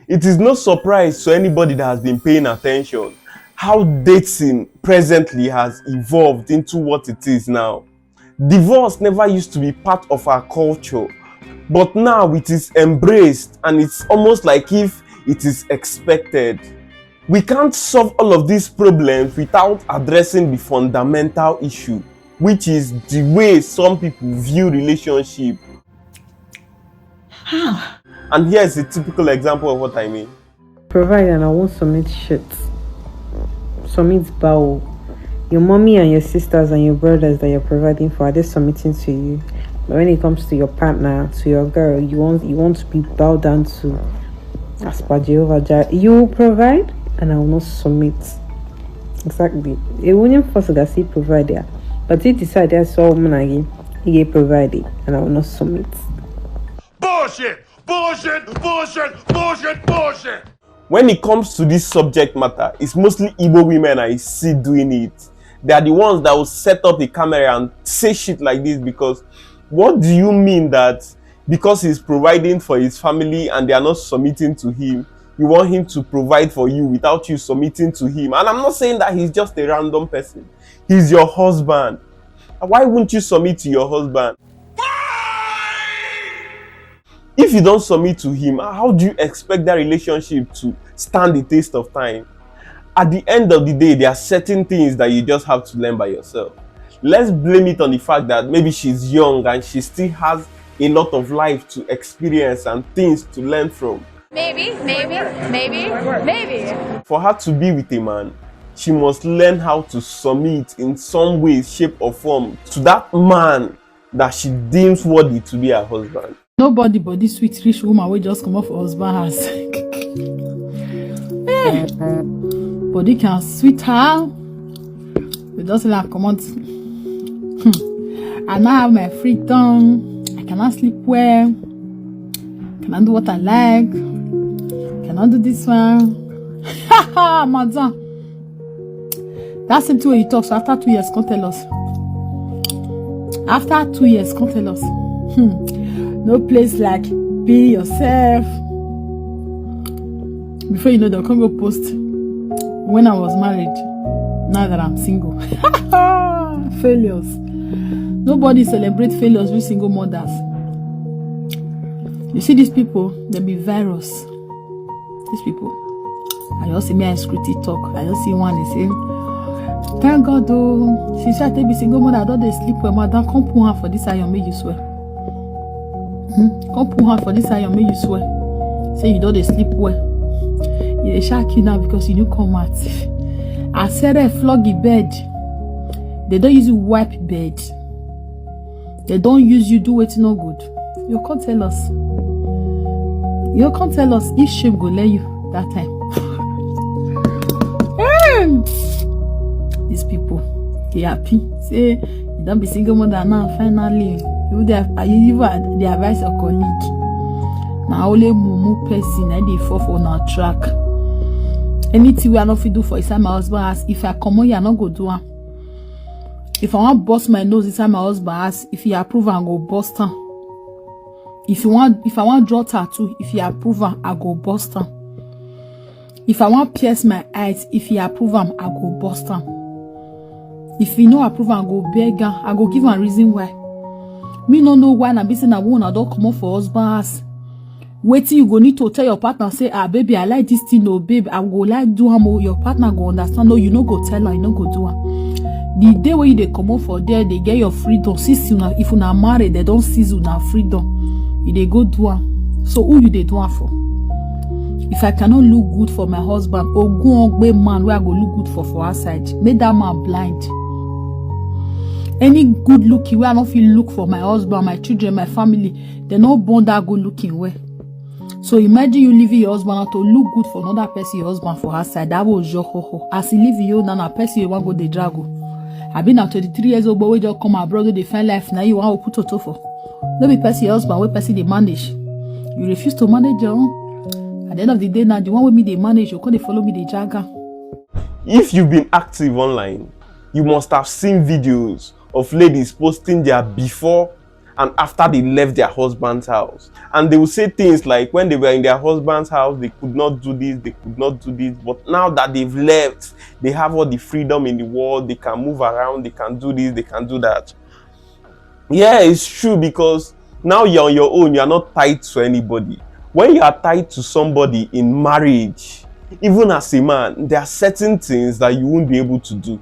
It is no surprise to anybody that has been paying attention how dating presently has evolved into what it is now. Divorce never used to be part of our culture, but now it is embraced and it's almost like if it is expected. We can't solve all of these problems without addressing the fundamental issue, which is the way some people view relationship. How? And here's a typical example of what I mean. Provide and I won't submit shit. Submit bow. Your mommy and your sisters and your brothers that you're providing for, are they submitting to you? But when it comes to your partner, to your girl, you want to be bowed down to as per Jehovah Jireh. You will provide and I will not submit. Exactly. It wouldn't force that he provide there. But he decided I saw woman again, he provided and I will not submit. Bullshit! Bullshit! Bullshit! Bullshit! Bullshit! When it comes to this subject matter, it's mostly Igbo women I see doing it. They are the ones that will set up a camera and say shit like this, because what do you mean that because he's providing for his family and they are not submitting to him, you want him to provide for you without you submitting to him? And I'm not saying that he's just a random person. He's your husband. Why wouldn't you submit to your husband? If you don't submit to him, how do you expect that relationship to stand the test of time? At the end of the day, there are certain things that you just have to learn by yourself. Let's blame it on the fact that maybe she's young and she still has a lot of life to experience and things to learn from. Maybe. For her to be with a man, she must learn how to submit in some way, shape or form to that man that she deems worthy to be her husband. Nobody but this sweet rich woman will just come off her husband house. Hey. Body can sweet her. We just like come out. I now have my freedom. I cannot sleep well. Cannot do what I like. Cannot do this one. Ha madam. That's the way you talk. So after 2 years, come tell us. After 2 years, come tell us. No place like be yourself. Before you know, they'll come go post when I was married. Now that I'm single. Failures. Nobody celebrate failures with single mothers. You see these people, they be virus. These people. I just see me on scrutiny talk. I just see one they say, thank God though. She said to be single mother, I don't they sleep well. Madam, come pull her for this iron, make you swear. Come pull her for this iron, make you swear. Say you don't sleep well. You shark you now because you don't come out. I said a floggy bed. They don't use you wipe bed. They don't use you do it no good. You can't tell us. You can't tell us if shame go let you that time. These people, they happy. Say you don't be single mother now. Finally, you the advice your colleague. Now only mumu person and they fall for our track. Anything we are not fit do for inside my husband house. If I come on, you are not go do am. If I want bust my nose inside my husband house, if you approve, I go bust am. If I want draw tattoo, if you approve, I go bust am. If I want pierce my eyes, if you approve, I go bust am. If you no approve, I go beg am. I go give am reason why. Me no know why na be say na woman I don't come up for husband house. Waiting, you go need to tell your partner, say, baby, I like this thing, no, babe, I go like do am. Your partner go understand, no, you no go tell her, you no go do am. The day where they come out for there, they get your freedom. If you not married, they don't seize you now freedom. You they go do am. So who you they do am for? If I cannot look good for my husband, or go on be man where I go look good for outside, make that man blind. Any good looking where I don't feel look for my husband, my children, my family, they no born that good looking way. So imagine you leaving your husband to look good for another person, your husband for her side. That was your ho. As he leave you, now a person you want go the drago. I been now 33 years old, but we just come abroad, they find life. Now you want to put auto for. Don't be person your husband, we person they manage. You refuse to manage your own. At the end of the day, now the one with me they manage, you can't follow me the jagger. If you've been active online, you must have seen videos of ladies posting their before and after they left their husband's house. And they will say things like when they were in their husband's house, they could not do this, they could not do this. But now that they've left, they have all the freedom in the world. They can move around, they can do this, they can do that. Yeah, it's true, because now you're on your own, you're not tied to anybody. When you are tied to somebody in marriage, even as a man, there are certain things that you won't be able to do.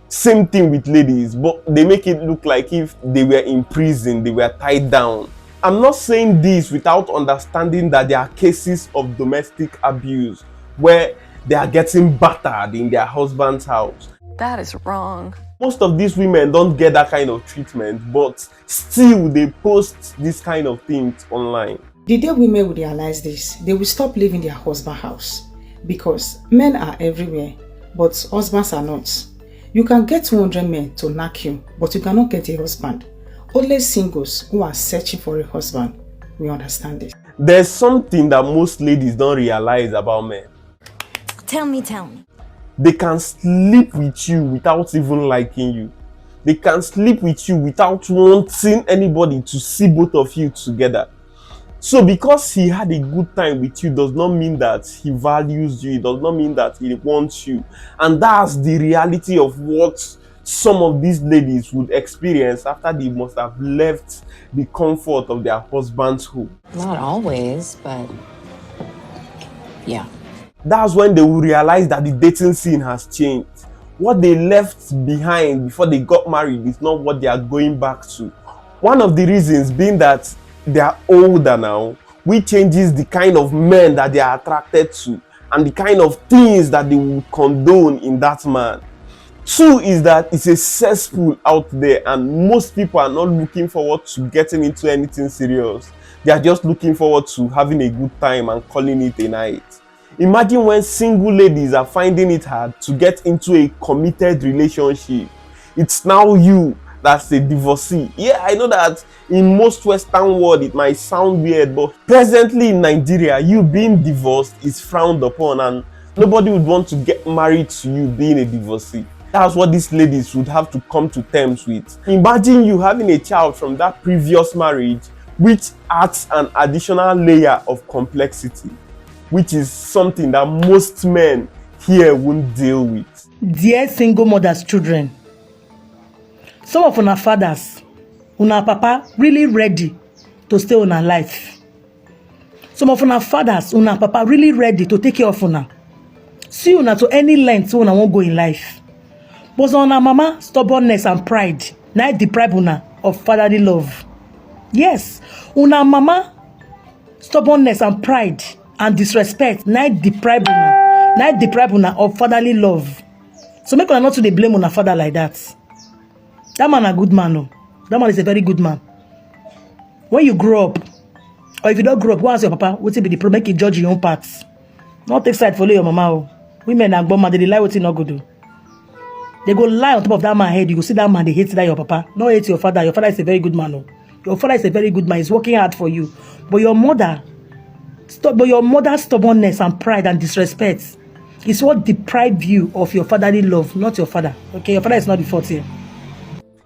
Same thing with ladies, but they make it look like if they were in prison, they were tied down. I'm not saying this without understanding that there are cases of domestic abuse where they are getting battered in their husband's house. That is wrong. Most of these women don't get that kind of treatment, but still they post this kind of things online. The day women will realize this, they will stop leaving their husband's house, because men are everywhere, but husbands are not. You can get 200 men to knock you, but you cannot get a husband. Only singles who are searching for a husband will understand this. There's something that most ladies don't realize about men. Tell me. They can sleep with you without even liking you. They can sleep with you without wanting anybody to see both of you together. So because he had a good time with you does not mean that he values you. It does not mean that he wants you. And that's the reality of what some of these ladies would experience after they must have left the comfort of their husband's home. Not always, but yeah. That's when they will realize that the dating scene has changed. What they left behind before they got married is not what they are going back to. One of the reasons being that they are older now, which changes the kind of men that they are attracted to and the kind of things that they will condone in that man. Two is that it's a cesspool out there, and most people are not looking forward to getting into anything serious. They are just looking forward to having a good time and calling it a night. Imagine when single ladies are finding it hard to get into a committed relationship. It's now you that's a divorcee. Yeah, I know that in most Western world it might sound weird, but presently in Nigeria, you being divorced is frowned upon, and nobody would want to get married to you being a divorcee. That's what these ladies would have to come to terms with. Imagine you having a child from that previous marriage, which adds an additional layer of complexity, which is something that most men here won't deal with. Dear single mothers' children, some of una fathers, una papa really ready to stay on our life. Some of una fathers, una papa really ready to take care of una. See una to any length una won't go in life. But on our mama stubbornness and pride, now deprive una of fatherly love. Yes, una mama stubbornness and pride and disrespect, now deprive una of fatherly love. So make una not to blame una father like that. That man a good man, no. That man is a very good man. When you grow up, or if you don't grow up, go ask your papa, what's it be the problem? Make you judge your own parts. Not take side follow your mama. Women are bomb, they lie what you not go do. They go lie on top of that man's head. You go see that man, they hate that your papa. Not hate your father. Your father is a very good man. No. Your father is a very good man. He's working hard for you. But your mother's stubbornness and pride and disrespect is what deprive you of your fatherly love, not your father. Okay, your father is not the fault here.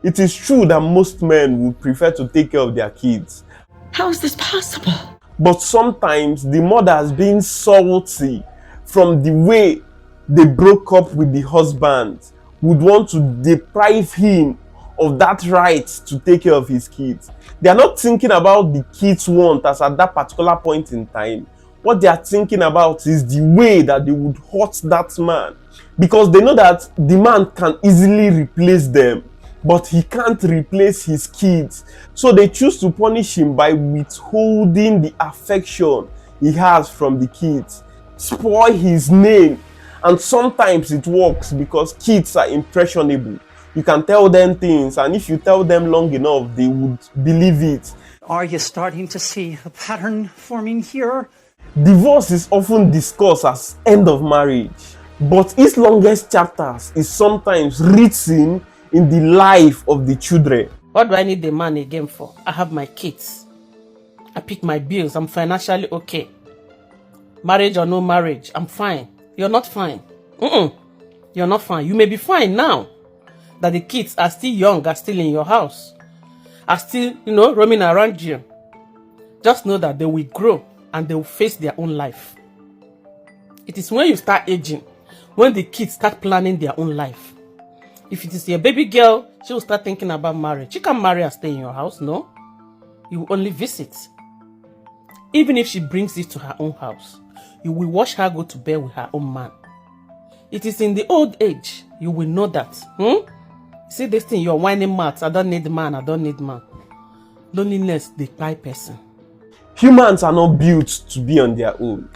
It is true that most men would prefer to take care of their kids. How is this possible? But sometimes the mothers being salty from the way they broke up with the husband would want to deprive him of that right to take care of his kids. They are not thinking about the kids' want as at that particular point in time. What they are thinking about is the way that they would hurt that man, because they know that the man can easily replace them, but he can't replace his kids. So they choose to punish him by withholding the affection he has from the kids, spoil his name. And sometimes it works because kids are impressionable. You can tell them things, and if you tell them long enough, they would believe it. Are you starting to see a pattern forming here? Divorce is often discussed as end of marriage, but its longest chapters is sometimes written in the life of the children. What do I need the man again for? I have my kids. I pick my bills. I'm financially okay. Marriage or no marriage, I'm fine. You're not fine. You're not fine. You may be fine now that the kids are still young, are still in your house. are still, roaming around you, just know that they will grow and they will face their own life. It is when you start aging, when the kids start planning their own life. If it is your baby girl, she will start thinking about marriage. She can't marry and stay in your house, no. You will only visit. Even if she brings you to her own house, you will watch her go to bed with her own man. It is in the old age you will know that. See this thing, you're whining mouth. I don't need man, I don't need man. Loneliness, the cry person. Humans are not built to be on their own.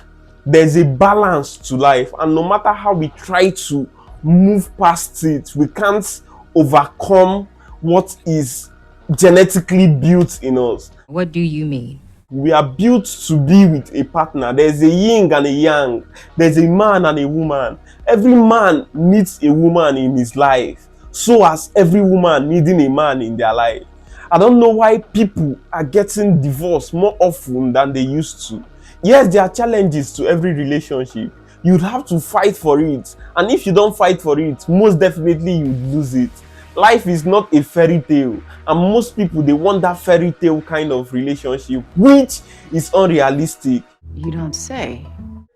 There's a balance to life, and no matter how we try to move past it, we can't overcome what is genetically built in us. What do you mean? We are built to be with a partner. There's a yin and a yang. There's a man and a woman. Every man needs a woman in his life, so as every woman needing a man in their life. I don't know why people are getting divorced more often than they used to. Yes, there are challenges to every relationship. You'd have to fight for it. And if you don't fight for it, most definitely you lose it. Life is not a fairy tale. And most people, they want that fairy tale kind of relationship, which is unrealistic. You don't say.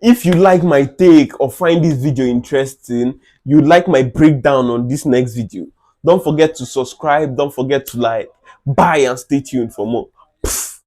If you like my take or find this video interesting, you'd like my breakdown on this next video, don't forget to subscribe, don't forget to like. Bye and stay tuned for more.